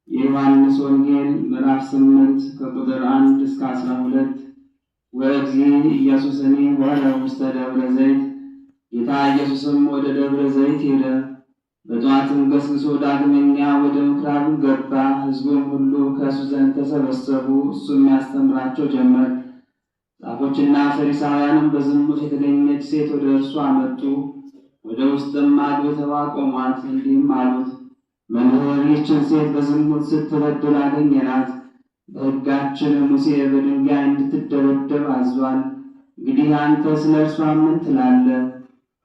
የዮሐንስ ወንጌል ምዕራፍ 8 ከቁጥር 1 እስከ 12 ወእግዚእ ኢየሱስኒ ሆረ ውስተ ደብረ ዘይት። ጌታ ኢየሱስም ወደ ደብረ ዘይት ሄደ። በጠዋትም ገስግሶ ዳግመኛ ወደ ምኵራቡ ገባ። ሕዝቡም ሁሉ ከእሱ ዘንድ ተሰበሰቡ። እሱም ያስተምራቸው ጀመር። ጻፎችና ፈሪሳውያንም በዝሙት የተገኘች ሴት ወደ እርሱ አመጡ። ወደ ውስጥም አግብተው አቆሟት። እንዲህም አሉት፣ መምህር፣ ይህችን ሴት በዝሙት ስትበድል አገኘናት። በሕጋችን ሙሴ በድንጋይ እንድትደበደብ አዟል። እንግዲህ አንተ ስለ እርሷ ምን ትላለህ?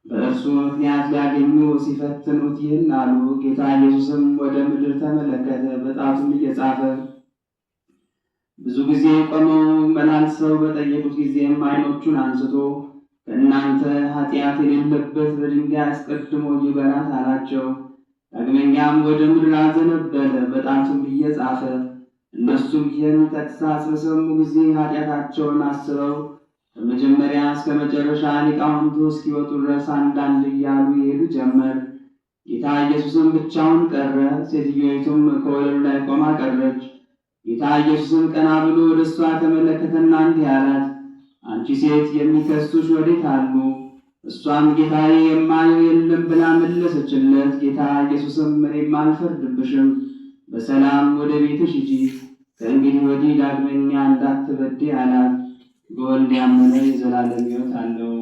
በእርሱ ምክንያት ሊያገኙ ሲፈትኑት ይህን አሉ። ጌታ ኢየሱስም ወደ ምድር ተመለከተ፣ በጣቱም እየጻፈ ብዙ ጊዜ ቆመው መላልሰው በጠየቁት ጊዜም ዓይኖቹን አንስቶ ከእናንተ ኃጢአት የሌለበት በድንጋይ አስቀድሞ ይበላት አላቸው። ዳግመኛም ወደ ምድር አዘነበለ፣ በጣቱም እየጻፈ። እነሱም ይህን ተግሣጽ በሰሙ ጊዜ ኃጢአታቸውን አስበው ከመጀመሪያ እስከ መጨረሻ ሊቃውንቱ እስኪወጡ ድረስ አንዳንድ እያሉ ይሄዱ ጀመር። ጌታ ኢየሱስም ብቻውን ቀረ። ሴትዮይቱም ከወለሉ ላይ ቆማ ቀረች። ጌታ ኢየሱስም ቀና ብሎ ወደ እሷ ተመለከተና እንዲህ አላት፣ አንቺ ሴት የሚከሱሽ ወዴት አሉ? እሷም ጌታዬ የማየው የለም ብላ መለሰችለት። ጌታ ኢየሱስም እኔም አልፈርድብሽም፣ በሰላም ወደ ቤትሽ ሂጂ፣ ከእንግዲህ ወዲህ ዳግመኛ እንዳትበዴ አላት። በወልድ ያመነ የዘላለም ሕይወት አለው።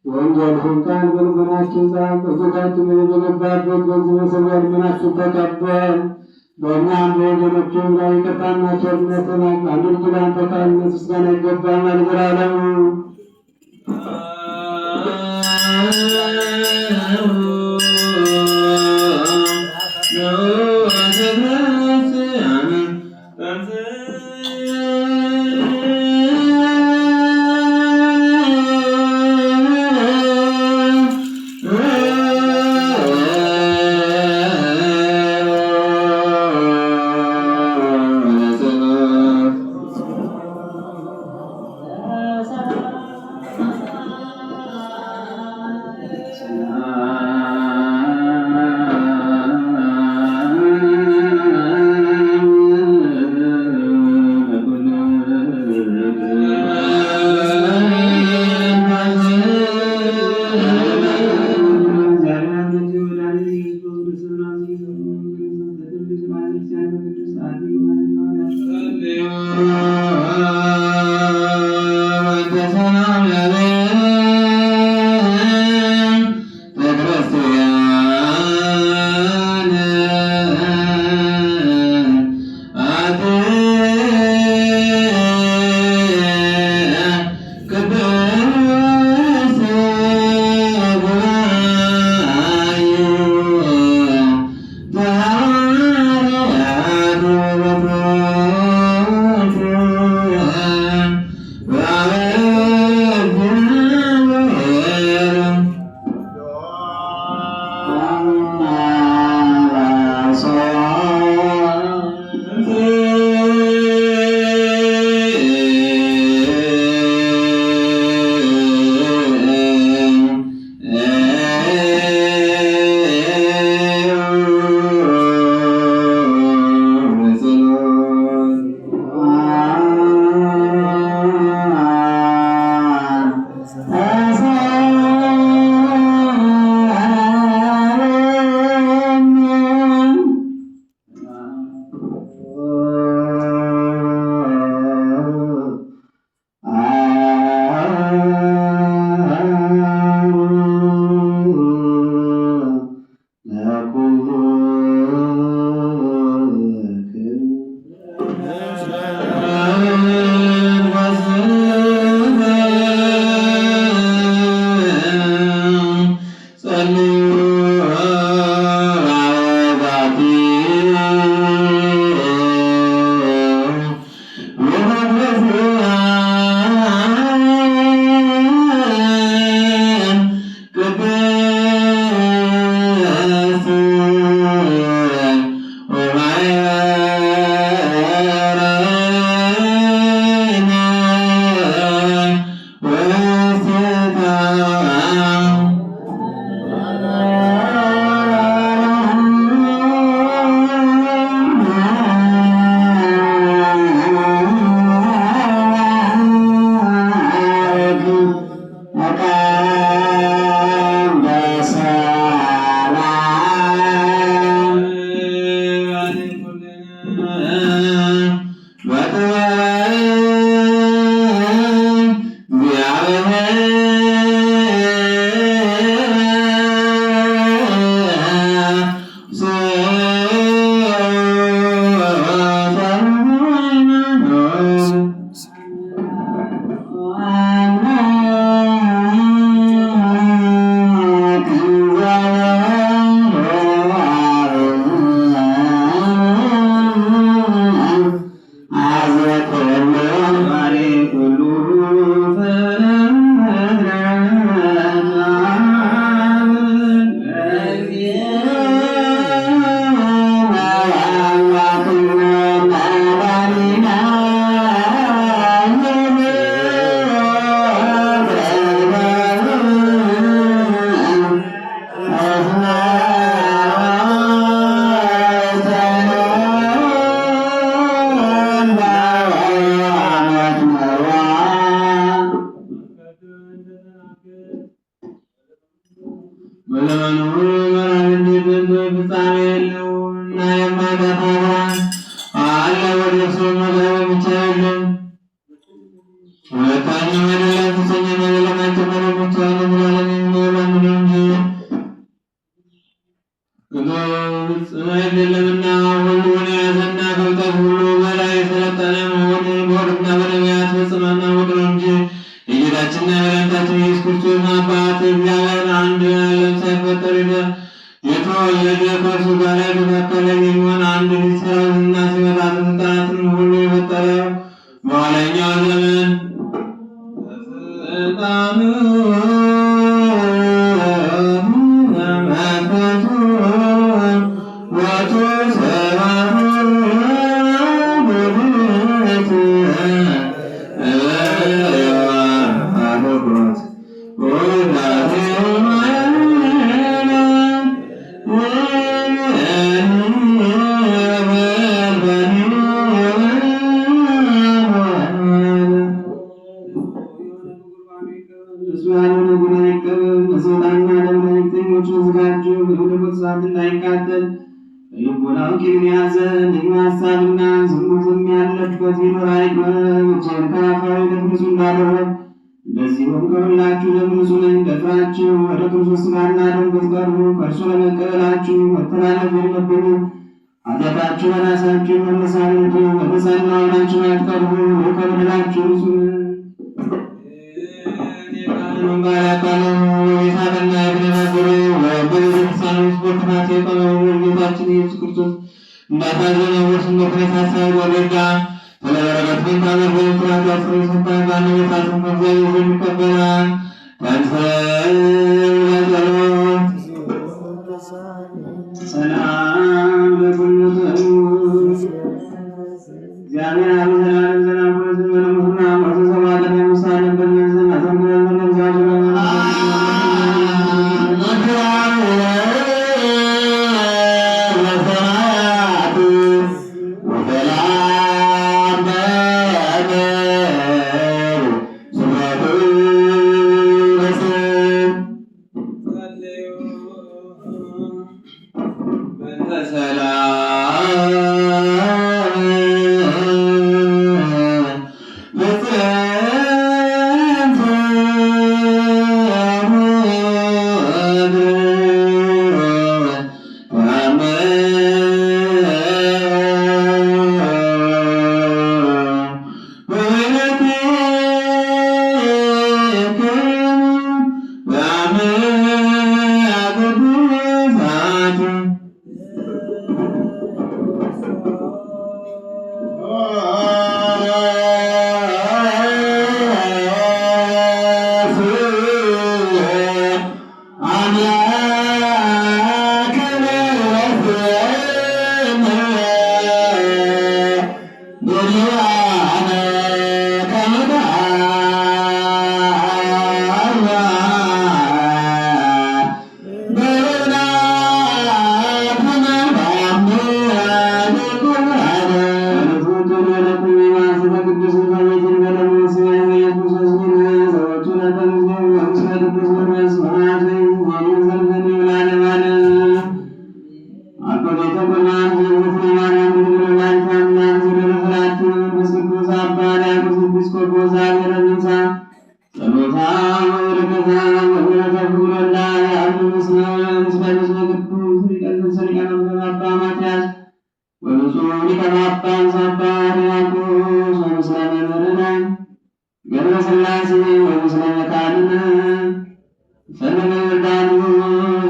ወንጌልህን ቃል በልቦናችን ጻፍ። በጌታችን በገባበት በዚህ መሰዊያ ልመናችን ተቀበል። በእኛም በወገኖችም ላይ ይቅርታና ቸርነትን አንድ ልጅ ለአንተ ካህንነት ምስጋና ይገባል ለዘላለሙ። Yeah. አይደለምና ሁሉን የያዘና ከእውቀት ሁሉ በላይ የሰለጠነ መሆኑን በወርድና በነቢያት ፈጽመና ወቅ ነው እንጂ የጌታችንና የመድኃኒታችን ኢየሱስ ክርስቶስ አባት እግዚአብሔር አንድ ዓለም ሳይፈጠር የተወለደ ከእርሱ ጋር የተካከለ የሚሆን አንድ ልጅ ሰራዊትና ሲመጣ ስልጣናትን ሁሉ የፈጠረው በኋለኛው ዘመን ስልጣኑ እንደዚሁም ከሁላችሁ ለብዙ ነኝ ደፍራችሁ ወደ ክርስቶስ ሥጋና ደም ብትቀርቡ ከእርሱ ለመቀበላችሁ መተላለፍ የለብንም። ኃጢአታችሁ በራሳችሁ መመሳል እንጂ በንጽሕና ሆናችሁ አትቀርቡ። ከበደላችሁ ንጹሕ ጌታችን ኢየሱስ ክርስቶስ እንዳታዘነ ወርስነ ከሳሳይ ወረዳ ስለበረከት ብንታመር በምስራት ያስረ ስልጣን ባለ የታስም እግዚአብሔር የሚቀበላል ከንሰለጸሎት ሰላም ለኩልነ እግዚአብሔር አብ ዘላለም ዘላለም ወዘመኑና ወዘሰማተ ሙሳን በነዘን አዘምረን እግዚአብሔር ምስለ መካንነ ሰለመ ዮርዳኖስ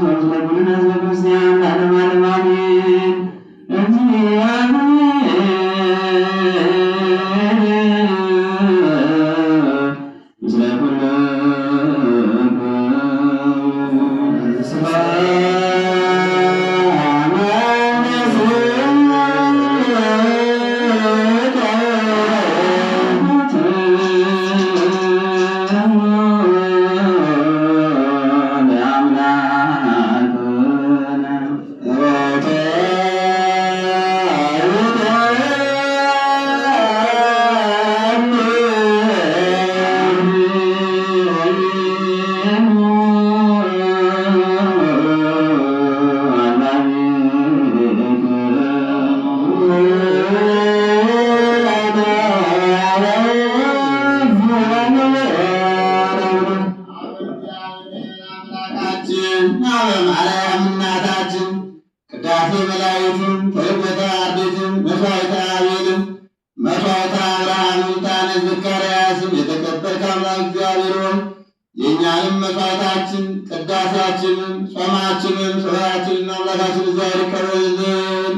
ወምስለ ኩልነ ሕዝበ ክርስቲያን ለዓለመ ዓለም አሜን። ምስለ ቅዳሴ መላእክትን ተልኮተ አርድእትን መሥዋዕተ አቤልን መሥዋዕተ አብርሃምን ዕጣነ ዘካርያስን የተቀበልክ አምላክ እግዚአብሔር ሆይ የእኛንም መሥዋዕታችን ቅዳሴያችንን ጾማችንን ጸሎታችንን አምላካችን እግዚአብሔር ይቀበልልን።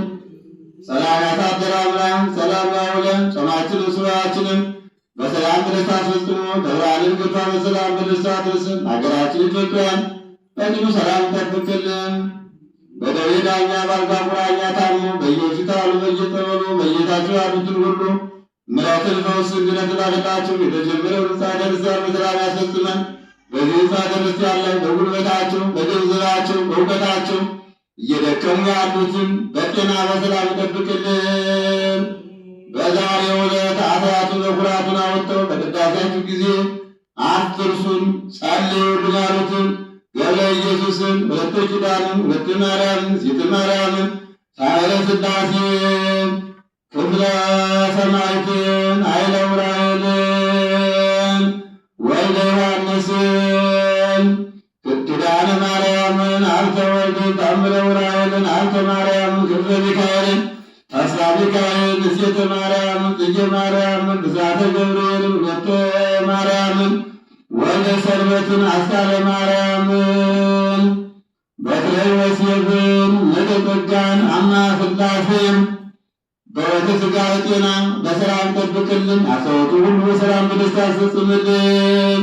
ሰላም ያሳደረ አምላክ ሰላም ያውለን። ጾማችንን ጸሎታችንን በሰላም በደስታ አስፈጽሞ ከብርሃንን ገቷ በሰላም በደስታ አድርስን። ሀገራችን ኢትዮጵያን በጽኑ ሰላም ይጠብቅልን። በደዌ ዳኛ በአልጋ ቁራኛ ታሞ በየሆስፒታሉ በየጸበሉ በየታቸው ያሉትን ሁሉ ምሕረትን ፈውስን ድነትን አድላቸው። የተጀመረው ሕንፃ ክርስቲያን በሰላም ያስፈጽመን። በዚህ ሕንፃ ክርስቲያን ላይ በጉልበታቸው በገንዘባቸው በእውቀታቸው እየደከሙ ያሉትን በጤና በሰላም ይጠብቅልን። በዛሬው ዕለት አስራቱን በኩራቱን አወጥተው በቅዳሴያችሁ ጊዜ አትርሱን ጸልዩልን ያሉትን ገብረ ኢየሱስን ወለተ ኪዳንን ወለተ ማርያምን ሴተ ማርያምን ሳህለ ሥላሴን ክፍለ ሰማዕትን ኃይለ ዑራኤልን ወልደ ዮሐንስን ኪዳነ ማርያምን ሀብተ ወልድን ተአምረ ዑራኤልን ሀብተ ማርያምን ክፍለ ሚካኤልን ተስፋ ሚካኤልን እሴተ ማርያምን ጽጌ ማርያምን ብስራተ ገብርኤልን ወለተ ማርያምን ወልደ ሰንበትን አስካለ ማርያምን በትረ ዮሴፍን ነደ ጸጋን አማ ሥላሴን በሕይወተ ሥጋ በጤና በሰላም ጠብቅልን። አሰወቱ ሁሉ በሰላም በደስታ አስፈጽምልን።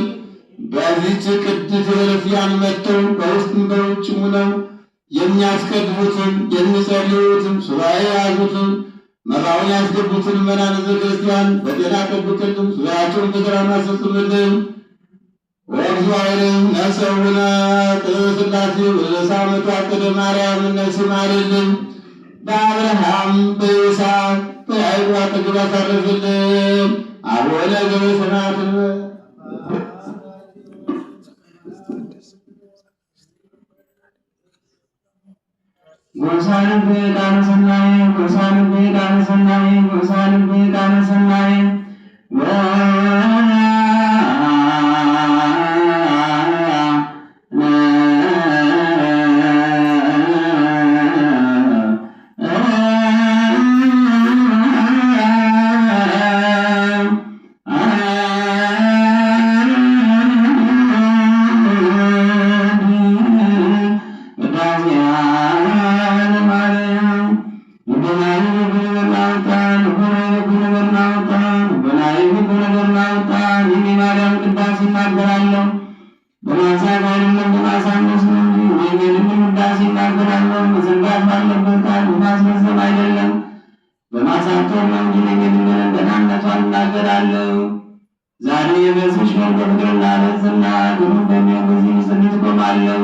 በዚህች ቅድስት ቤተክርስቲያን መጥተው በውስጥም በውጭም ሆነው የሚያስቀድሙትን የሚጸልዩትን ሱባኤ የያዙትን መባውን ያስገቡትን ምእመናነ ክርስቲያን በጤና ጠብቅልን። ሱባኤያቸውን በሰላም አስፈጽምልን። ወእግዚአብሔርም ነሰውነ ቅድስት ሥላሴ በሳመቱ አቅደ ማርያምን ነፍስ ይማርልን። በአብርሃም በይስሐቅ በያዕቆብ አጠገብ አሳርፍልን። አቡነ ዘበሰማያት ጎሳን በቃለ ሰናይ ጎሳን በቃለ ሰናይ ጎሳን በቃለ ሰናይ ዛሬ በዚህች በፍቅርና በጽና ግሩም በሚሆን ጽኒት ቆማለሁ።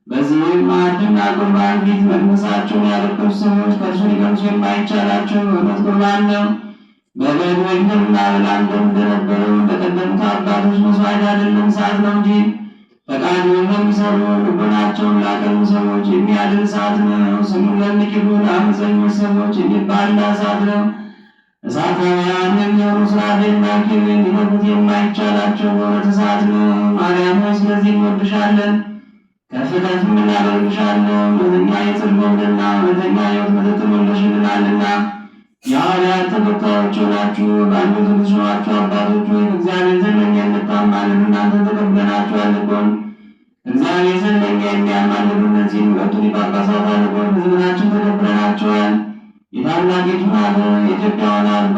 በዚህም ማዕድና ቁርባን ፊት መቅደሳቸውን ያለበሱ ሰዎች ከእርሱ ሊቀምሱ የማይቻላቸው እውነት ቁርባን ነው። በበግ ወይምና በላንደም እንደነበረው እንደቀደሙት አባቶች መስዋዕት አይደለም፣ እሳት ነው እንጂ ፈቃዱን ለሚሰሩ ልቡናቸውን ላቀኑ ሰዎች የሚያድን እሳት ነው። ስሙን ለሚክዱ ለአመፀኞች ሰዎች የሚባላ እሳት ነው። እሳታውያን የሚሆኑ ሱራፌልና ኪሩቤል ሊነኩት የማይቻላቸው በእውነት እሳት ነው። ማርያም ሆይ ስለዚህ እንወድሻለን፣ ከፍ ከፍም እናደርግሻለን። እውነተኛ የጽድቅ ወልድና እውነተኛ ሕይወት መጠጥን ወልደሽልናልና የሐዋርያት ተከታዮች ሆናችሁ ባሉት ብዙዎቻችሁ አባቶች ሆይ እግዚአብሔር ዘንድ ለእኛ የምታማልዱ እናንተ ተቀብለናችኋል እኮን እግዚአብሔር ዘንድ ለእኛ የሚያማልዱ እነዚህን ሁለቱን ጳጳሳት አልቆን ሕዝብናችን ተቀብለናቸዋል። የታላቂቱን ሀገር የኢትዮጵያውን አባ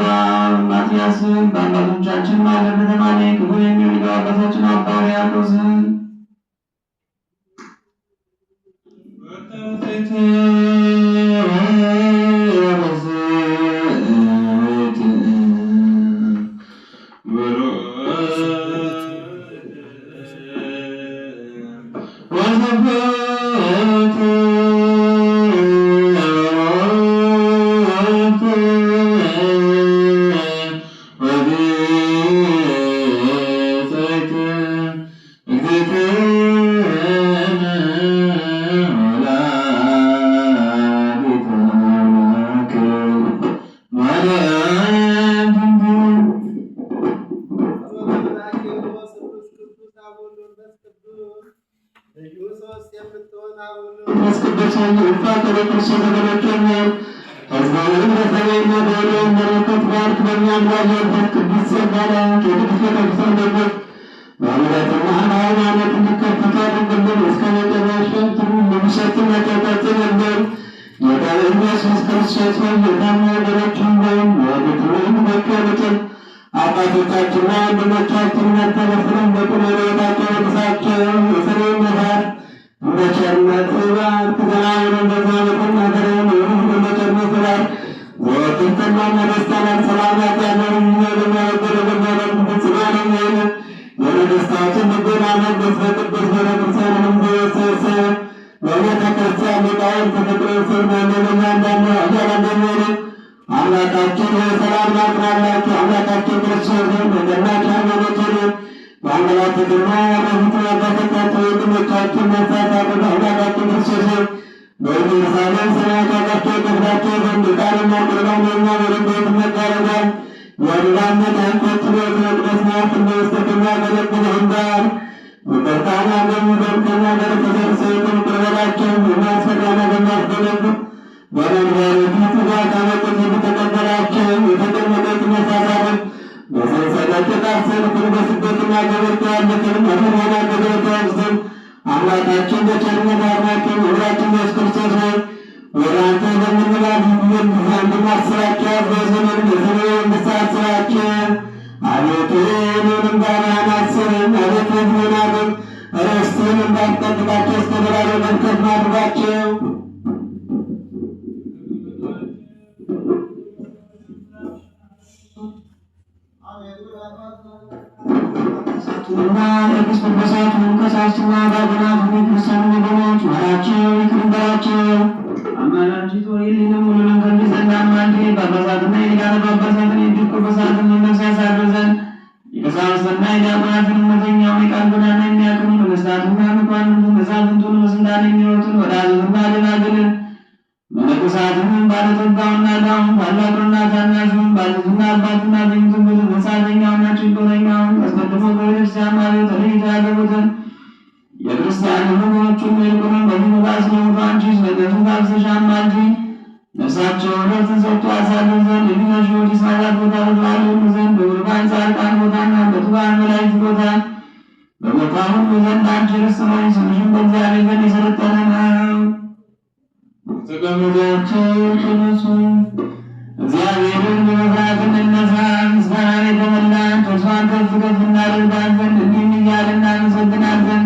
ማትያስን በአባቶቻችን ማህበር ከተማ ላይ ክቡር የሚሆን ሊቀ ጳጳሳችን አባ ሕርያቆስን አባቶቻችንና ወንድሞቻችን መተበስረን በቁመናታቸው ቅሳቸው የሰሬን ነፋት በቸርነት ባርክ ዘላለምን በዛመትን አገረን በቸርነት ባርክ ዘወትንተና ነገስታናት ሰላማት ያለውን ለማወገደ በማለት ፍጽማንም ሆነ የነገስታችን ልቦና መቅደስ በቅዱስ ቤተክርስቲያንም ዘወሰሰ በቤተ ክርስቲያን ሊቃውንት ፍቅርን ስርናለመኛ እንዳለ እያላገኘነ አምላካችን ሰላም ላቅናላችሁ። አምላካችን ክርስቶስ በገናቸው ሃይማኖትን በአንገላትትና በፊት ያባቶቻቸው ወንድሞቻችን መሳሳት አምላካችን ክርስቶስ በኢየሩሳሌም ስራቻቸው ክፍላቸው ዘንድ ቃልና ቁርባንና ወረቤት መጋረጃን የአንዳነት አንኮት ቤት መቅደስ ናት። እንደውስተትና ገለግልህ ጋር ይቅርታን ያገኙ ዘንድ ከኛ ጋር ተሰብስበው ቅርበላቸው የሚያስፈራ ነገር ማስገለግል በመንበሩ ፊት ባካመጡት የተቀበላቸው የተቀመጠት መሳሳትን በሰንሰለት የታሰሩትን በስደትና ገበርታ ያሉትን መርሆና ገበርታ ውስጥን አምላካችን በቸርነት አርማቸው ሁላችን ኢየሱስ ክርስቶስ ሆይ ወደ አንተ በምንላት ዘንድ እንድናስባቸው በዘመን የሰማይ መንግሥት ስራቸው አቤቱ እኔንም ባሪያህን አስበኝ። አቤቱ ሕዝብህን ርስትህን እንዳትጠብቃቸው እስከ ዘላለም መንከፍ አድርጋቸው። እና ቅዱስ ጳጳሳቱን ቀሳውስትና ዲያቆናት ቤተክርስቲያን ወገኖች ማራቸው፣ ይቅር በላቸው። አማላጅቶ ይህንንም ሁሉንም ከእንዲህ ዘንድ አማልድ ጳጳሳትና የሊቃነ ጳጳሳትን የእጅግ ጳጳሳትን ነፍስ ያሳድር ዘንድ የቀሳውስትና የዲያቆናትን እውነተኛውን የቃል ጎዳና የሚያቅኑ ነገሥታቱና መኳንንቱን መሳፍንቱን በስልጣን የሚኖሩትን ወዳዙትና ደናግልን መነኮሳትንም ባለጠጋውና ድሃውን ታላቁንና ታናሹን ባልቴቱና አባትና ቤቱን ብዙ መጻተኛውና ችግረኛውን አስቀድሞ በቤተክርስቲያን ማለት ተለይቶ ያገቡትን የክርስቲያን ወገኖቹን ይልቁንም በዚህ መባስ ለሞቱ አንቺ ስለገዙ ታብሰሽ አማልጂ። ነፍሳቸውን ረፍትን ሰጥቶ ያሳልፍ ዘንድ የሚመሽ ወደ ሰማያት ቦታ በተባለ ሁሉ ዘንድ በብሩካን ጻድቃን ቦታና በትጉሃን መላእክት ቦታ በቦታ ሁሉ ዘንድ አንቺ ርስት ነሽ። ስምሽም በእግዚአብሔር ዘንድ የሰለጠነ ነው። ተቀምጣችሁ ተነሱ። እግዚአብሔርን በመፍራት እንነሳ። ምስጋናን የተመላን እርሷን ከፍ ከፍ እናደርጋት ዘንድ እንዲህ እያልን እናመሰግናለን።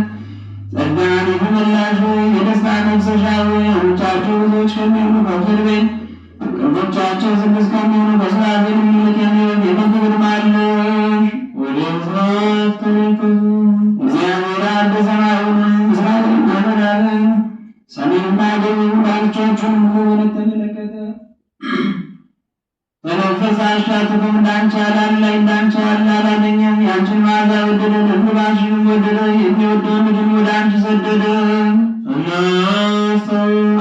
ጸጋን የተመላሽ የደስታ ነፍሰሻ ሆይ ዓይኖቻቸው ብዙዎች ከሚሆኑ ከኪሩቤል ክንፎቻቸው ስድስት ከሚሆኑ ከሱራፌል ይልቅ የሚሆን የክንፍ ግርማ አለሽ። ወደ ምስራቅ ተመልከቱ። እግዚአብሔር አብ ሰማዩን ምስራቅንና ምዕራብን ሰሜንና ደቡብ ዳርቻዎቹን ሁሉ ተመለከተ። በመንፈስ አሻትቶም እንዳንቺ ያለ እንዳንቺ ያለ አላገኘም። የአንቺን መዓዛ ወደደ፣ እንባሽንም ወደደ። የሚወደውን ልጁን ወደ አንቺ ሰደደ።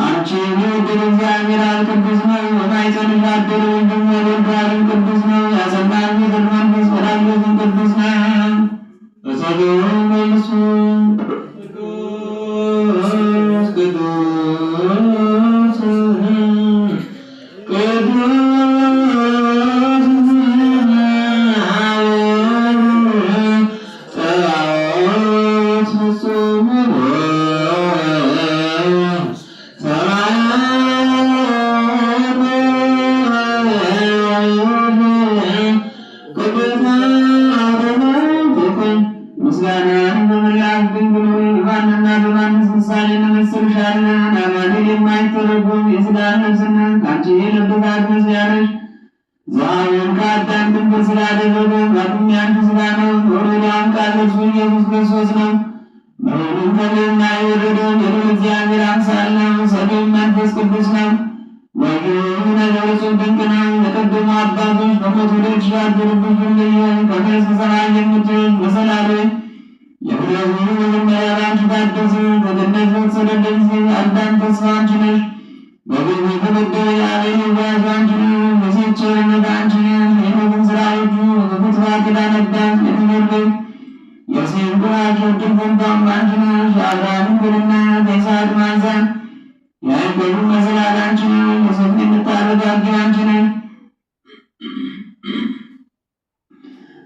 አንቺ የወደደ እግዚአብሔር አብ ቅዱስ ነው። በማኅፀንሽ ያደረ ወልድም ወልድ ዋሕድም ቅዱስ ነው። ያጸናሽ የጽድቅ መንፈስ ወዳጆትም ቅዱስ ነው። በጸሎት መልሱ ቅዱስ መልአክ ድንግል ሆይ በማንና በማንስ ምሳሌ እንመስልሻለን? አማኑኤል የማይተረጎም የሥጋ ልብስና ከአንቺ የለበሳት መስያለሽ ዛሬን ከአዳም ድንግል ስላደረገ ማንም ያንቺ ሥጋ ነው። ወሮዳም ቃል እርሱ ኢየሱስ ክርስቶስ ነው። በሆዱም ከሰማይ የወረደው የልዑል እግዚአብሔር አምሳል ነው። ሰዶም መንፈስ ቅዱስ ነው። ወይም ነገሩ ድንቅ ነው። የቀደሙ አባቶች በሞት ወደ ተሻገሩበት ልዩን ከመንግሥተ ሰማይ የምትወርድ መሰላል የፍጥረት ሁሉ መጀመሪያ በአንቺ ታደሰ። ከገነት በተሰደደ ጊዜ አዳም ተስፋ አንቺ ነሽ። በግብር የተመደበ የአቤል ዋዝ አንቺ ነሽ። የሴት ቸርነት አንቺ ነሽ። የኖኅን ሥራዎቹ በፍትዋ ኪዳነ አዳም የተመረው የሴት ቁራቸው ዕድል ፈንታም አንቺ ነሽ። የአብርሃም ድንግልና የይስሐቅ ማኅፀን የያዕቆብ መሰላል አንቺ ነሽ። የሰውን የምታረጋጊ አንቺ ነሽ።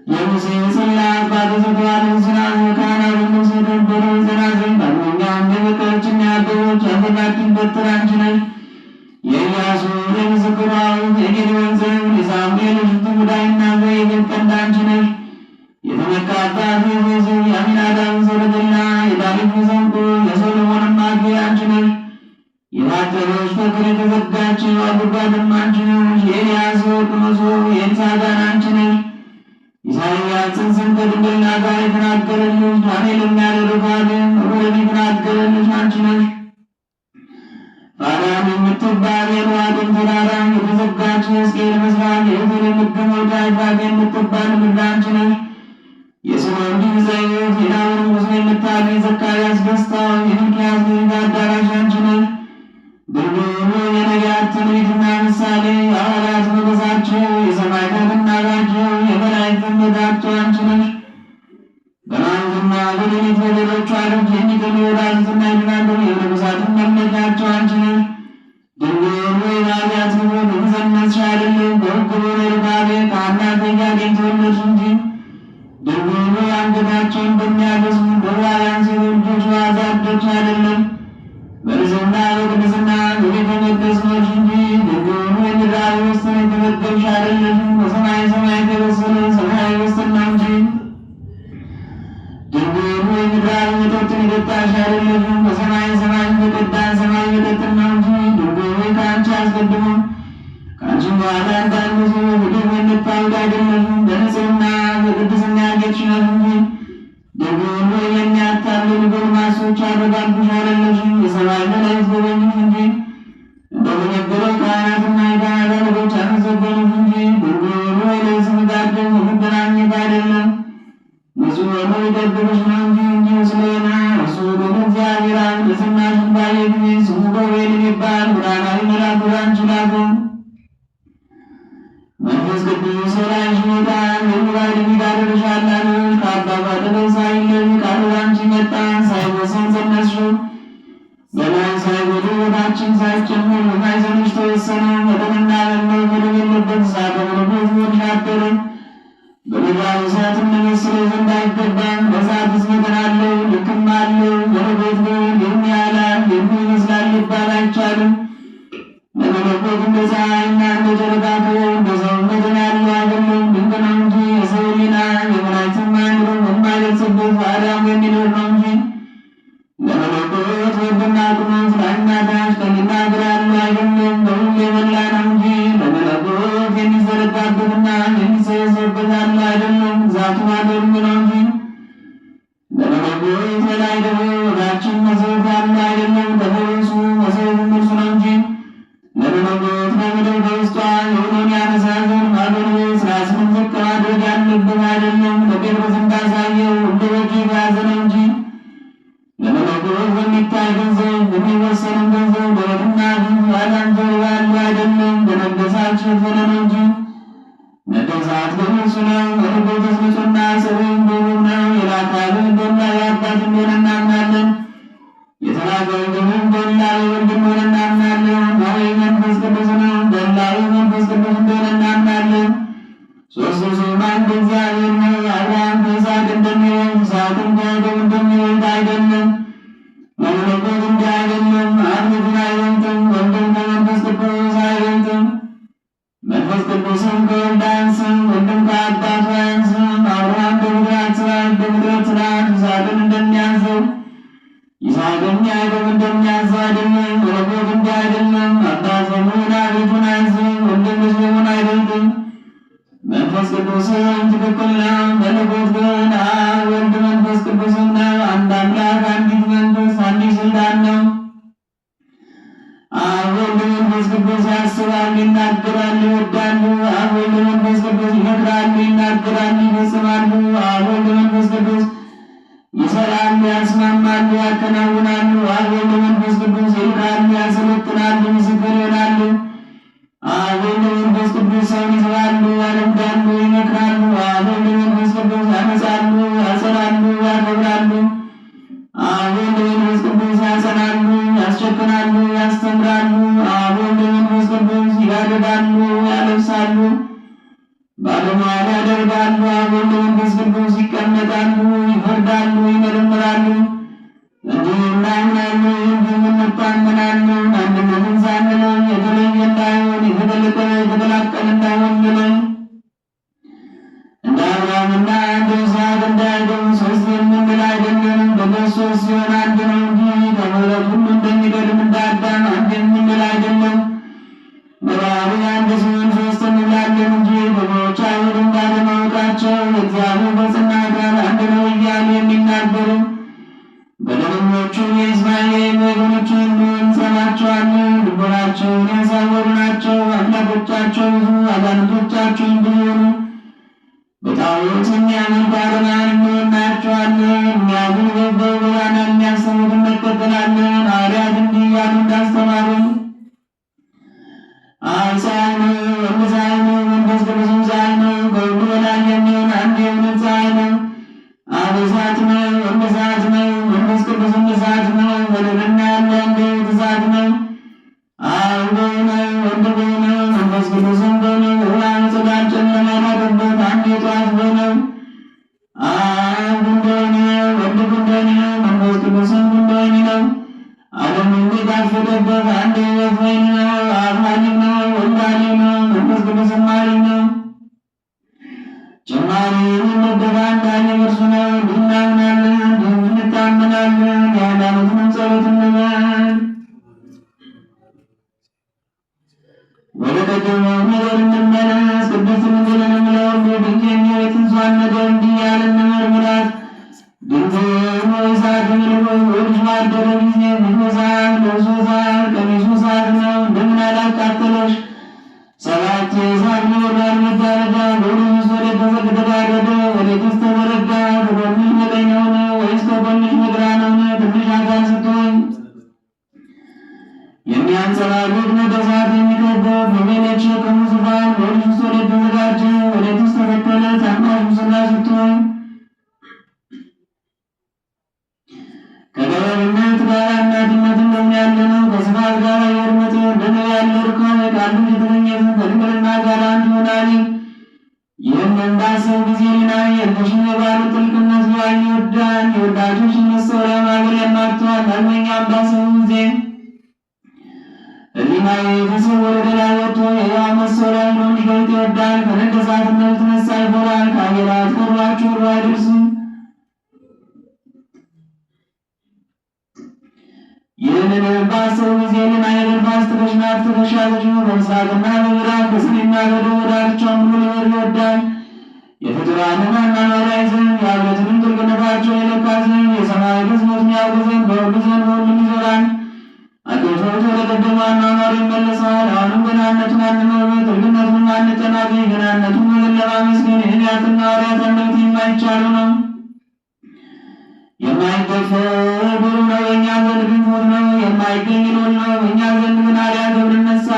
የሙሴ ጽላት ባተሰተዋል ስራ የካህናት ልብስ የነበረ ዘናዝን ዳግመኛም የበቀሎችና የአበቦች ያፈራችን በትር አንቺ ነሽ። የኢያሱ የምስክሩ የጌዴዎን ዘር የሳሙኤል ሽቱ ሙዳይና የቤት ቀንድ አንቺ ነሽ። የተመካባት የቤዝም የአሚናዳብ ሰረገላ የዳዊት መሰንቆ የሰሎሞንም ማግቢያ አንቺ ነሽ። የታጠበች ተክል የተዘጋች ጉድጓድም አንቺ ነሽ። የኤልያስ ወርቅ መሶብ የኤልሳዳን አንቺ ነሽ። ኢሳይያስ ጽንስን ከድንግልና ጋር የተናገረልሽ ዳንኤልም ያለ ሩፋኤል ሮብን የተናገረልሽ አንቺ ነሽ። ፋራን የምትባል የኤልዋጥን ተራራ የተዘጋች የሕዝቅኤል ምስራቅ የቤተልሔም ምድረ መውጫ ኤፍራታ የምትባል ምድር አንቺ ነሽ። የስምዖን ልጅ ዘይት የዳዊት ንጉሥ የምታል የዘካርያስ ደስታው የሚልክያስ ልጅ አዳራሽ አንቺ ነሽ። ድንግል የነቢያት ትንቢትና ምሳሌ የሐዋርያት ሞገሳቸው የሰማዕታት እናታቸው የመላእክት እመቤታቸው አንቺ ነሽ። በመዓልትና በሌሊት በሌሎቹ ዓለም የሚጥሉ ወዳጁትና ይድናሉ የንጉሣትን መመኪያቸው አንቺ ነሽ። ድንግል የኃጢአት ክብር የተጸነስሽ አይደለም በሕግ በሆነ ሩካቤ ከአምላክ ከኢያቄም ተወለድሽ እንጂ። ድንግል አንገታቸውን በሚያበሱ በዕብራውያን ሴቶች ልጆች ዋዛ አደግሽ አይደለም በርዝና በቅድስና በቤተ መቅደስ ነሽ እንጂ። ድንግል የምድራዊ ውስጥን የተመገብሽ አይደለሽም በሰማይ ሰማይ የተበሰለ ሰማያዊ ውስጥን ነው እንጂ። ድንግል የምድራዊ መጠጥን የጠጣሽ አይደለሽም በሰማይ ሰማይ የተቀዳ ሰማያዊ መጠጥን ነው እንጂ። ድንግል ከአንቺ አስቀድሞ ከአንቺም በኋላ እንዳሉ ሰዎች ደግሞ የምታውቅ አይደለሽም በንጽሕና በቅድስና ያጌጥሽ ነሽ እንጂ። ድንግል የሚያታልሉ ጎልማሶች ያረጋጉሽ አይደለሽም የሰማይ መላእክት ጎበኙሽ እንጂ። እንደተነገረው ካህናትና የካህናት አለቆች አመሰገኑሽ እንጂ። ድንግል ለስም ጋደም መገናኘት አይደለም ንጹሕ ሆኖ ይጠብቅሽ ነው እንጂ። እንዲሁ ስለሆነ እርሱ ግን እግዚአብሔር አብ ንጽሕናሽን ባየ ጊዜ ስሙ ገብርኤል የሚባል ብርሃናዊ መልአክ ወደ አንቺ ላከ። መንፈስ ቅዱስ ወላንቺ ይመጣል የሚባል የሚጋርድሻል አለሽ። ከአባቷ አጠገብ ሳይለይ ቃል ወደ አንቺ መጣ። ሳይወሰን ጸነስሽው በላይ ሳይጎድል ወዳችን ሳይጨምር በማኅፀንሽ ተወሰነ። መጠንና መመርመር የሌለበት እሳተ መለኮት በሆድሽ አደረ። በምድራዊ እሳት እንመስለው ዘንድ አይገባም። በእሳትስ መጠን አለው ልክም አለው። መለኮት ግን ይህን ያህላል ይህን ይመስላል ሊባል አይቻልም። ለመለኮት እንደ ፀሐይና እንደ ጨረቃ ክብር እንደ ሰው መጠን ያለው አይደለም። ድንቅ ነው እንጂ የሰው ሕሊና የመላእክትም አእምሮ የማይደርስበት በዓለም የሚኖር ነው እንጂ። ለመለኮት ወርድና ቁመት ላይና ታች ቀኝና ግራ ያለው አይደለም። በሁሉ የሞላ ነው እንጂ። ለመለኮት የሚዘረጋበትና የሚሰበሰብበት ያለው አይደለም። ግዛቱ ባለው ነው እንጂ። ለመለኮት በላይ ደግሞ ወዳችን መሰረት ያለው አይደለም። በፈረሱ መሰረቱም እርሱ ነው እንጂ። ለመለኮት በምድር በውስጧ የሆነውን ያነሳ ዘንድ ማጎልበት ራስንም ዝቅ ማድረግ ያለበት አይደለም። ለጴጥሮስ እንዳሳየው እንደ በግ የተያዘ ነው እንጂ። ለመለኮት በሚታይ ገንዘብ በሚወሰንም ገንዘብ ደረትና ፊት ያላንጀር ያለው አይደለም። በነገሳት ሸፈነ ነው እንጂ። ነገሳት በእርሱ ነው። መለኮትስ ንጹሕና ጽሩይ በውብ ነው። የላካልን በላ የአባት እንደሆነ እናምናለን። የተናገሩ ግን በላ የወልድ እንደሆነ እናምናለን። ሐዋርያው መንፈስ ቅዱስ ነው። በላዊ መንፈስ ቅዱስ እንደሆነ እናምናለን። ሦስቱ ስም አንድ እግዚአብሔር ነው። አብርሃም ከይስሐቅ እንደሚወልድ ይስሐቅም ከያዕቆብ እንደሚወልድ አይደለም። ለመለኮት እንዲህ አይደለም። አንድ ግን አይበልጥም፣ ወልድም ከመንፈስ ቅዱስ አይበልጥም። መንፈስ ቅዱስም ከወልድ አያንስም፣ ወልድም ከአባቱ አያንስም። አብርሃም በምድራት ሥርዓት በምድረት ሥርዓት ይስሐቅን እንደሚያ እንደሚያዘው ይስሐቅም ያዕቆብ እንደሚያዘው አይደለም። መለኮት እንዲህ አይደለም። አባት በመሆን አቤቱን አያዝም፣ ወልድም ልጅ በመሆን አይበልጥም። መንፈስ ቅዱስም ትክክል ነው። መለኮት ግን አብ ወልድ መንፈስ ቅዱስም ነው። አንድ አምላክ፣ አንዲት መንፈስ፣ አንዲት ስልጣን ነው። አብ ወልድ መንፈስ ቅዱስ ያስባሉ፣ ይናገራሉ፣ ይወዳሉ። አብ ወልድ መንፈስ ቅዱስ ይመክራሉ፣ ይናገራሉ፣ ይፈጽማሉ። አብ ወልድ መንፈስ ቅዱስ ይሰራሉ፣ ያስማማሉ፣ ያከናውናሉ። አብ ወልድ መንፈስ ቅዱስ ይልካሉ፣ ያሰለጥናሉ፣ ምስክር ይሆናሉ። አብ ወልድ መንፈስ ቅዱስ ሰውን ይስባሉ፣ ያለምዳሉ፣ ይመክራሉ። አብ ወልድ መንፈስ ቅዱስ ያነጻሉ፣ ያጸናሉ፣ ያከብራሉ። አብ ወልድ መንፈስ ቅዱስ ያጸናሉ፣ ያስጨክናሉ፣ ያስተምራሉ። አብ ወልድ መንፈስ ቅዱስ ያደርጋሉ፣ ያለብሳሉ፣ ባለሟል ያደርጋሉ። አብ ወልድ መንፈስ ቅዱስ ይቀመጣሉ፣ ይፈርዳሉ፣ ይመረምራሉ። እንዲህ እናምናሉ፣ እንዲህም እንታመናለን። አንድነትን ሳንለው የተለየ እንዳይሆን የተቀላቀለ እንዳይሆን ብለን እንደ አብርሃምና እንደ ይስሐቅ እንዳያገቡ ሶስት የምንል አይደለንም። በክርስቶስ ሲሆን አንድ ነው እንጂ ከምሕረት ሁሉ እንደሚቀድም እንደ አዳም አንድ የምንል አይደለም። በባሕርይ አንድ ሲሆን ሶስት እንላለን እንጂ ብዙዎች አይሁድ ባለማወቃቸው የእግዚአብሔር ገጽና አካል አንድ ነው እያሉ የሚናገሩ በደለኞቹ የእስራኤል ወገኖች ሁሉ እንሰማቸዋለን። ልቦናቸውን ያሳወሩ ናቸው። አምላኮቻቸው ብዙ፣ አጋንንቶቻቸው ብዙ ሆኑ። በጣዖት የሚያመልኩ አረማውያን እንሆናቸዋለን። እኛ ግን በጎዳና የሚያስተምሩትን እንከተላለን። ሐዋርያት እንዲህ እያሉ እንዳስተማሩን አብ ፀሐይ ነው፣ ወልድ ፀሐይ ነው፣ መንፈስ ቅዱስም ፀሐይ ነው። ከሁሉ በላይ የሚሆን አንድ የእውነት ፀሐይ ነው። አብ እሳት ነው፣ ወልድ እሳት ነው፣ መንፈስ ቅዱስም እሳት ነው። በደልና ያለ እንዴት እሳት ነው። አብ ጎህ ነው፣ ወልድ ጎህ ነው፣ መንፈስ ቅዱስም ጎህ ነው። ብርሃን ጽጋን ጨለማ ያደረገበት አንድ የጠዋት ጎህ ነው። አብ ጉንደወይኒ ነው፣ ወልድ ጉንደወይኒ ነው፣ መንፈስ ቅዱስም ጉንደወይኒ ነው። ዓለም ሁሉ የታፈረበት አንድ የሕይወት ወይን ነው። አብ ኃሊብ ነው፣ ወልድ ኃሊብ ነው፣ መንፈስ ቅዱስም ኃሊብ ነው። ጭማሪ የሚመደብ አንድ ኃሊብ እርሱ ነው። እንዲህ እናምናለን፣ እንዲህም እንታመናለን። የሃይማኖትንም ጸሎት እንበል። ወደ ቀደመው ነገር እንመለስ። ቅድስት ድንግልን የሚለውን ድንቅ የሚወትን ነገር እንዲህ ያለ እንመርምራት። ድንግል ሆይ እሳት የሚልኮት ወልድሽ ባደረ ጊዜ ምንሳት ልብሱ እሳት ቀሚሱ እሳት ነው። እንደምን አላቃጠለሽ? ሰባት የእሳት ነበልባል መጋረጃ በሁለት ውስጥ ወዴት ተጋረደ? ወዴትስ ተዘረጋ? ከጎንሽ በቀኝ ሆነ ወይስ ከጎንሽ በግራ ሆነ? ትንሽ አካል ስትሆን የሚያንጸባርቅ ነደ እሳት የሚከበው በሌሎች የሸክሙ ዙፋን በወልድሽ ውስጥ ወዴት ተዘጋጀ? ወዴትስ ተተከለ? ታናሽ ሙስና ስትሆን ከገበርነት ጋር እናትነት እንደሚያለ ነው። ከስፋት ጋር የእርመት እንደነ ያለ ርካብ ከአንዱ የተገኘ ከድንግልና ጋር አንድ ይሆናል። ይህም እንዳሰብ ጊዜ ሊና የልሽን የባህሉ ጥልቅነት ሊዋኝ ይወዳል። የወዳጆች መሰውሪያ ማገር ያማርተዋል። ዳግመኛ እንዳሰቡ ጊዜ ሕሊና የተሰወረ ገላ ወጥቶ የሕያው መሰውሪያ ሆኖ እንዲገልጥ ይወዳል። ከነደ እሳትነት የተነሳ ይፈራል። ከአየራት ቀርባችሁ ሩቅ አይደርስም። ይህንን ባሰቡ ጊዜ ልና የነፋስ ትከሻናት ትከሻለች ነው። በምስራቅና በምዕራብ በሰሜንና በደቡብ ዳርቻውን ሁሉ ሊወር ይወዳል። የፍጡራንን አኗኗር ያይ ዘንድ የአብረትንም ጥልቅነታቸው የለካ ዘንድ የሰማይ ግዝሞትን ያውቅ ዘንድ በሁሉ ዘንድ በሁሉም ይዞራል። አገልግሎቱ ወደ ቀደመ አኗኗር ይመለሳል። አሁንም ገናነቱን አንመርምር፣ ጥልቅነቱን አንጠናቀቅ። ገናነቱን ወገን ለማመስገን የነቢያትና ሐዋርያት አንደበት የማይቻሉ ነው። የማይደፈር ብሩ ነው፣ በእኛ ዘንድ ግን ሞት ነው። የማይገኝ ሎል ነው፣ በእኛ ዘንድ ግን አርያ ገብር ነሳ።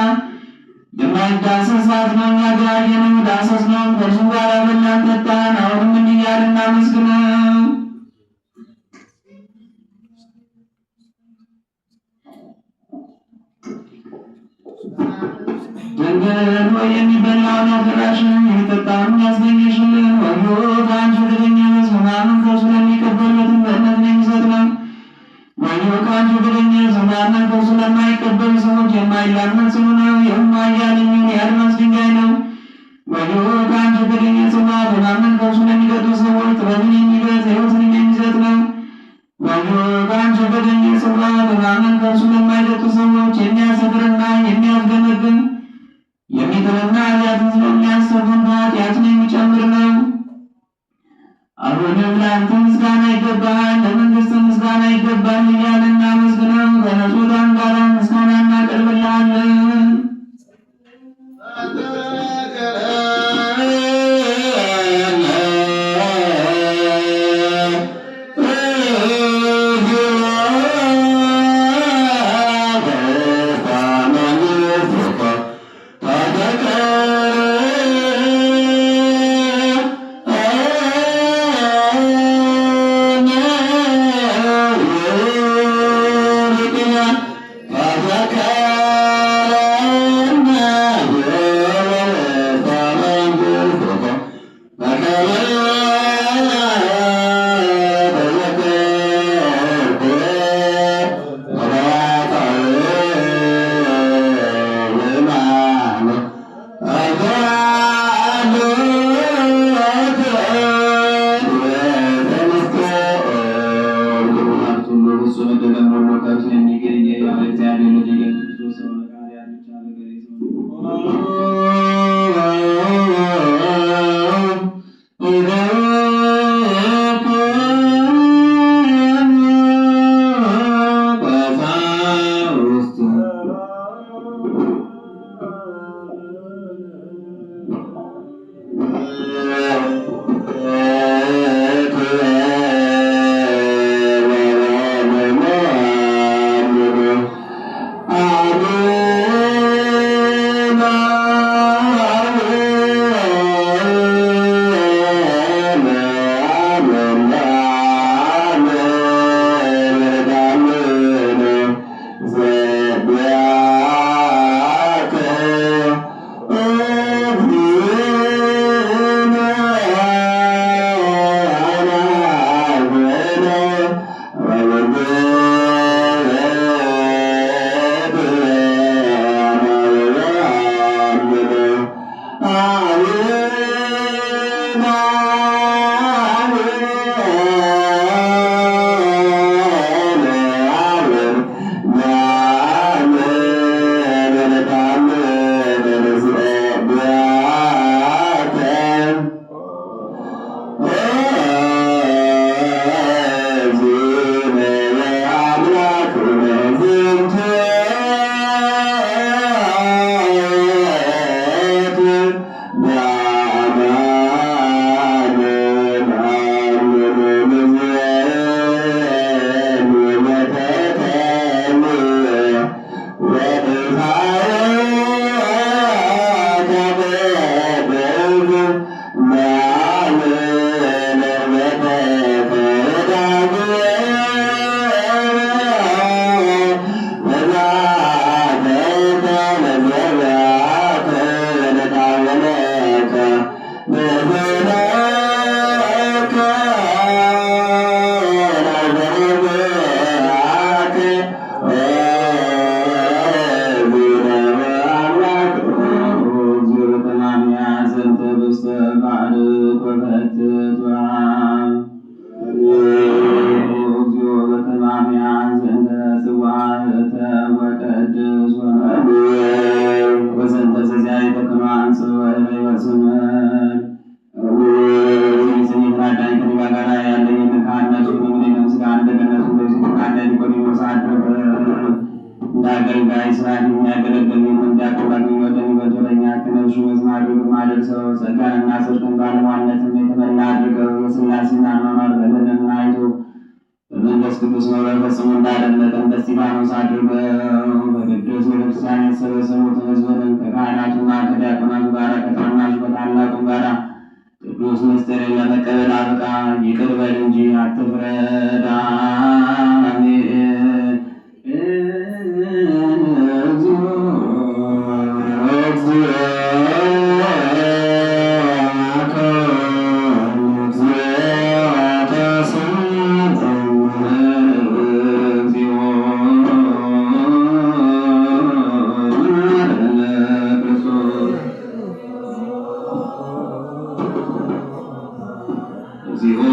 የማይዳሰስ እሳት ነው፣ እኛ ግን አየነው፣ ዳሰስ ነው። ከእርሱ ጋር በላን ጠጣን። አሁንም እንዲህ እያልን እናመስግነው። ድንግል ሆይ የሚበላውን ያፈራሽን የሚጠጣውን ያስገኘሽልን ወዮ ከአንቺ የተገኘ ሕማምን ከእርሱ ለሚቀበሉትን በእምነት የሚሰጥ ነው። ወዮ ከአንቺ የተገኘ ሕማምን ከእርሱ ለማይቀበሉ ሰዎች የማይላመን ጽኑ ነው። ይህም ኃያል የሚሆን የአድማስ ድንጋይ ነው። ወዮ ከአንቺ የተገኘ ጽዋ ሕማምን ከእርሱ ለሚጠጡ ሰዎች ጥበብን የሚገልጽ ሕይወትን የሚሰጥ ነው። በተገኘ ስፍራ በማመን ከእርሱ ለማይጠጡ ሰዎች የሚያሰክርና የሚያስገመግም የሚጥልና ኃጢአትን ስለሚያስተምር ኃጢአትን የሚጨምር ነው። አሁንም ለአንተ ምስጋና ይገባሃል፣ ለመንግሥት ምስጋና ይገባል እያልን እናመስግነው። ከነጾታን ጋር ምስጋና እናቀርብልሃለን። አገልጋይ ስራን የሚያገለግል እንዲያቆላኝ ወደኝ በቶለኛ ከነሱ መዝማር ማደርሰው ጸጋንና ጽድቅን ባለሟልነትም የተመላ አድርገው የሥላሴን አኗኗር በደልና አይቶ በመንፈስ ቅዱስ መብረር ፈጽሞ እንዳደመጠ እንደ እስጢፋኖስ አድርገው በቅዱስ ቤተክርስቲያን የተሰበሰቡትን ሕዝብን ከካህናቱና ከዲያቆናቱ ጋር ከታናሹ ከታላቁም ጋር ቅዱስ ምስጢርን ለመቀበል አብቃ። ይቅር በል እንጂ አትፍረድ። አሜን። እግዚኦ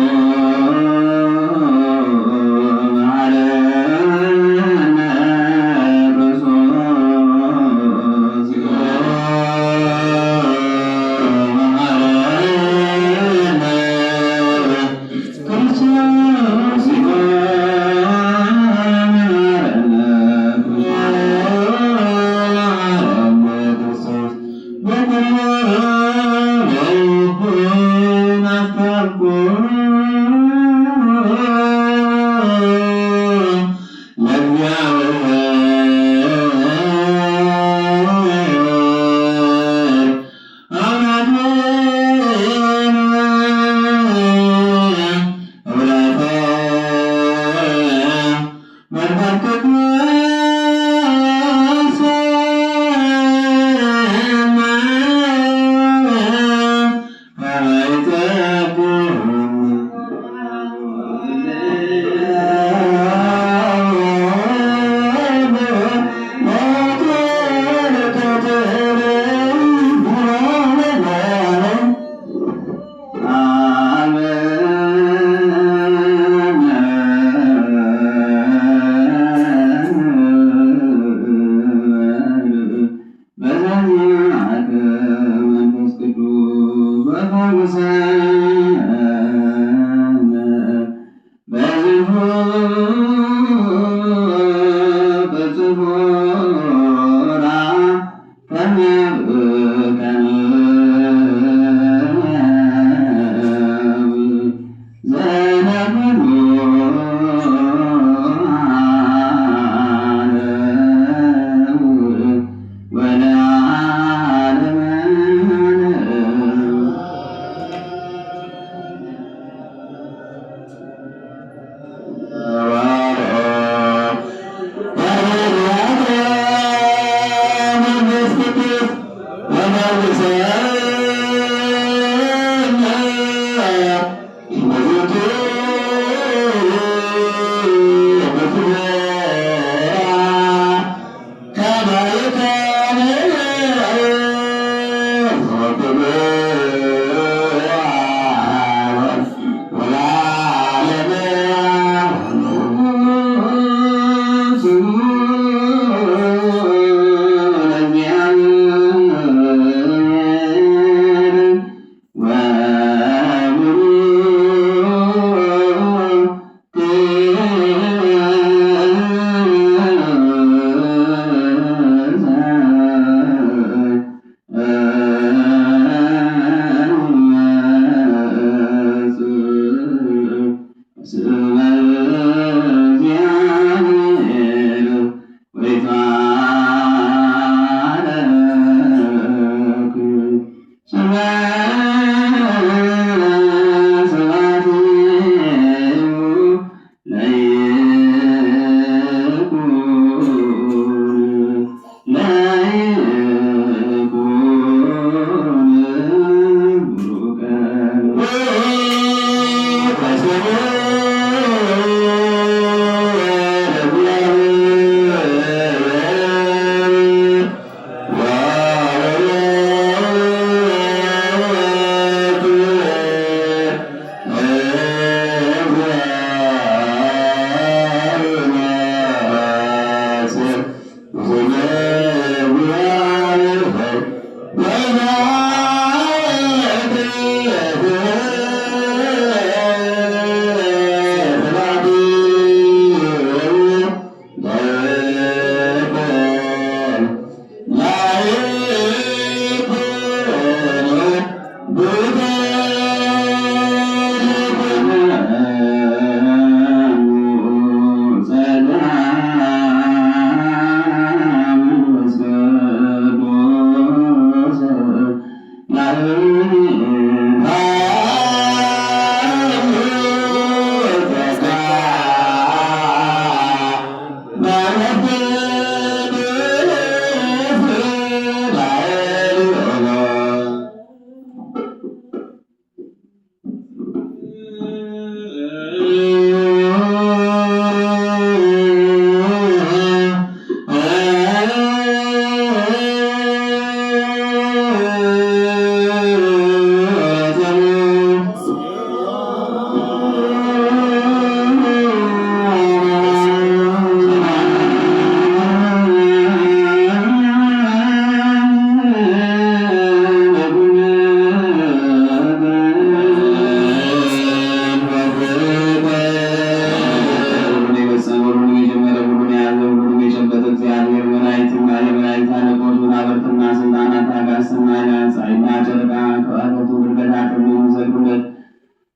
ሁሉንም የጀመረ ሁሉን የያዘ ሁሉንም የጨበጠ እግዚአብሔር መላእክትና የመላእክት አለቆች መናብርትና ስልጣናት አጋዕዝትና ፀሐይና ጨረቃ ከዋክብቱ ድርገታት ሁሉ የሚሰግዱለት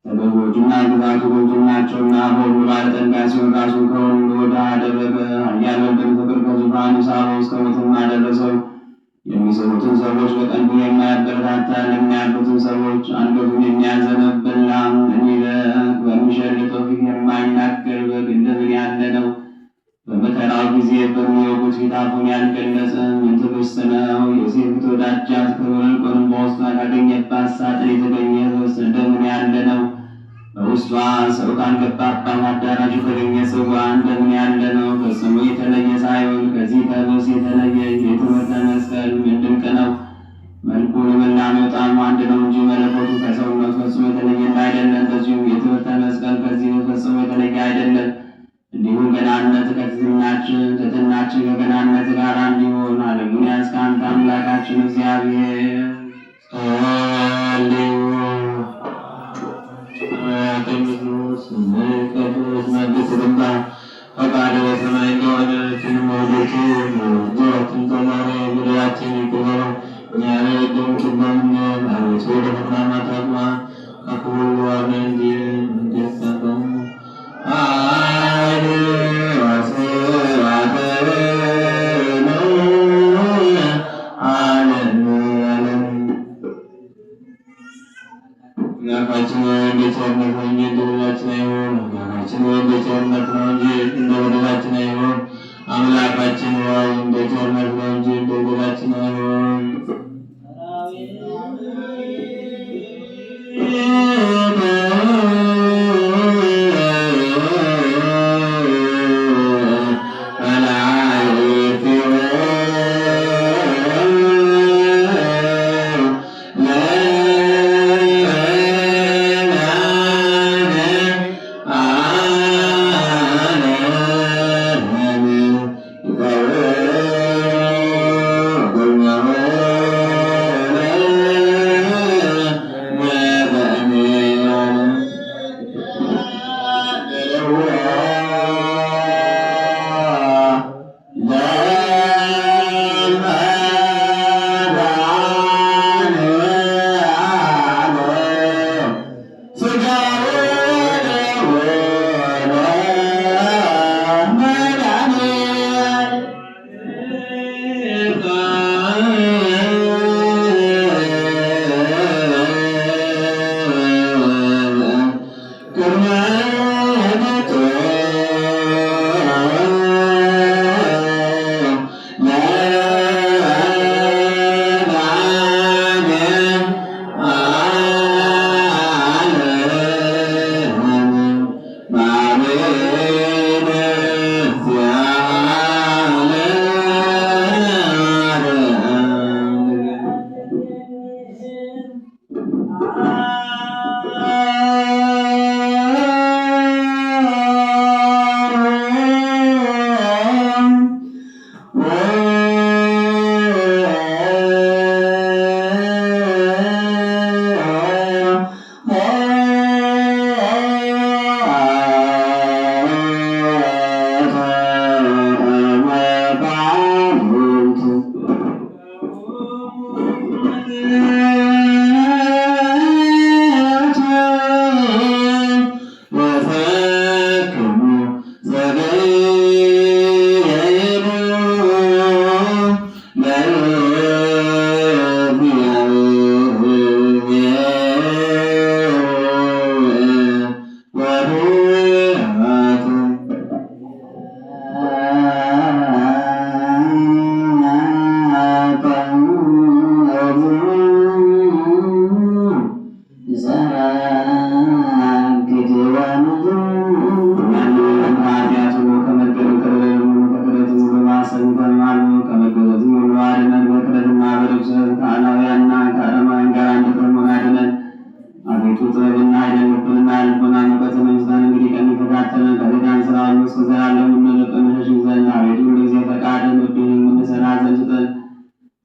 ተገዦቹና ግዛቱ ጎጆ ናቸውና በሁሉ ባለጠጋ ሲሆን ራሱን ከሁሉ ድሃ አደረገ። ኃያል ወልድን ፍቅር ከዙፋኑ ሳበው እስከ ሞትም አደረሰው። የሚሰሙትን ሰዎች በቀልቡ የማያበረታታ ለሚያልፉትን ሰዎች አንገቱን የሚያዘነብል በሚሸልተው ፊት የማይናገር በግ እንደምን ያለ ነው! በመከራው ጊዜ በሚወጉት ፊት አፉን ያልገለጸ ምን ትዕግስት ነው! ዮሴፍ ተወዳጃት ከመልቆንም በውስጧ ካገኘባት ሳጥን የተገኘ ህብስት እንደምን ያለ ነው! በውስጧ ሰው ካልገባባት አዳራሽ የተገኘ ጽዋ እንደምን ያለ ነው! ፈጽሞ የተለየ ሳይሆን ከዚህ ከህብስት የተለየ የትምህርተ መስቀል ምን ድንቅ ነው! መልኩ ልምላሜው ጣዕሙ አንድ ነው እንጂ መለኮቱ ከሰውነቱ ፈጽሞ የተለየ እንዳይደለ፣ እንደዚሁም የትምህርተ መስቀል ከዚህ ፈጽሞ የተለየ አይደለም። እንዲሁም ገናነት ትሕትናችን ከገናነት ጋር እንዲሆን ዓለሙን ያዝከ አንተ አምላካችን እግዚአብሔር ፈቃደ በሰማይ እንደሆነች ወደቱ ጆሮችን ተዛሬ ጉዳያችን ይቁበሩ እኛን ደምቅበምን አቤቱ ወደ ፈተና አታግባ ከክፉ አድነን እንጂ መንግሥት ያንተ ነው። አምላካችን እንደ ቸርነት ነው እንጂ እንደ በደላችን አይሁን። አምላካችን እንደ ቸርነት ነው እንጂ እንደ በደላችን አይሁን። አምላካችን እንደ ቸርነት ነው እንጂ እንደ በደላችን አይሁን።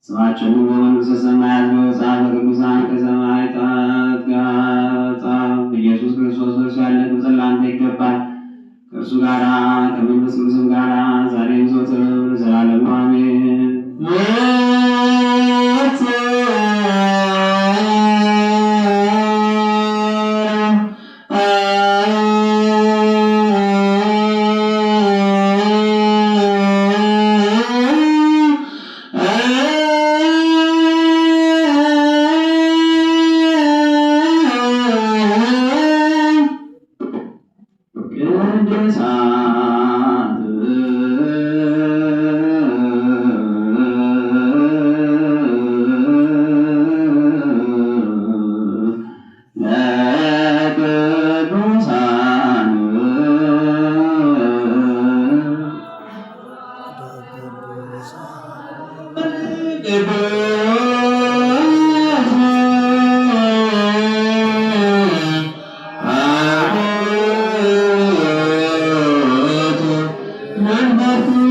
ስማችንን በመንግሥተ ሰማያት በመጽሐፈ ቅዱሳን ከሰማዕታት ጋር ጻፍ። ኢየሱስ ክርስቶስ እርሱ ያለ ክብር ለአንተ ይገባል። ከእርሱ ጋራ ከመንፈስ ቅዱስም ጋራ ዛሬም ዘወትርም ለዘላለሙ አሜን። መንፈስ